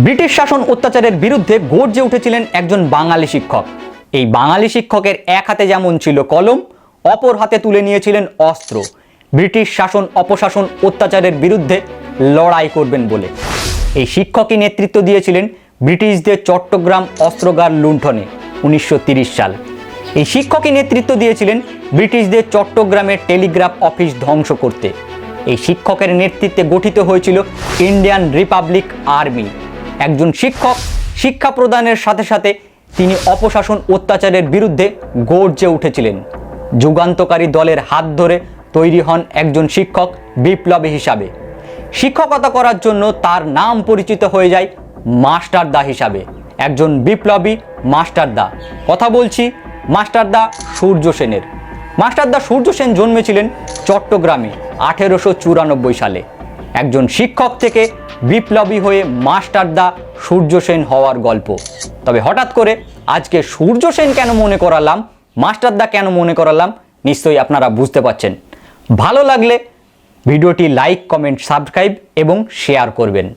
British শাসন অত্যাচারের বিরুদ্ধে গর্জে উঠেছিলেন একজন বাঙালি শিক্ষক। এই বাঙালি শিক্ষকের এক হাতে যেমন ছিল কলম, অপর হাতে তুলে নিয়েছিলেন অস্ত্র, ব্রিটিশ শাসন অপশাসন অত্যাচারের বিরুদ্ধে লড়াই করবেন বলে। এই শিক্ষকই নেতৃত্ব দিয়েছিলেন ব্রিটিশদের চট্টগ্রাম অস্ত্রাগার লুণ্ঠনে 1930 সাল। এই শিক্ষকই নেতৃত্ব দিয়েছিলেন ব্রিটিশদের চট্টগ্রামের টেলিগ্রাফ অফিস ধ্বংস করতে। এই শিক্ষকের নেতৃত্বে গঠিত হয়েছিল ইন্ডিয়ান রিপাবলিক আর্মি। একজন শিক্ষক শিক্ষা প্রদানের সাথে সাথে তিনি অপশাসন অত্যাচারের বিরুদ্ধে গর্জে উঠেছিলেন। যুগান্তকারী দলের হাত ধরে তৈরি হন একজন শিক্ষক বিপ্লবী হিসাবে। শিক্ষকতা করার জন্য তার নাম পরিচিত হয়ে যায় মাস্টারদা হিসাবে। একজন বিপ্লবী মাস্টারদা, কথা বলছি মাস্টারদা সূর্য সেনের। মাস্টারদা সূর্য সেন জন্মেছিলেন চট্টগ্রামে 1894 সালে। একজন শিক্ষক থেকে বিপ্লবী হয়ে মাস্টারদা সূর্য সেন হওয়ার গল্প। তবে হঠাৎ করে আজকে সূর্য সেন কেন মনে করালাম, মাস্টারদা কেন মনে করালাম, নিশ্চয়ই আপনারা বুঝতে পারছেন। ভালো লাগলে ভিডিওটি লাইক, কমেন্ট, সাবস্ক্রাইব এবং শেয়ার করবেন।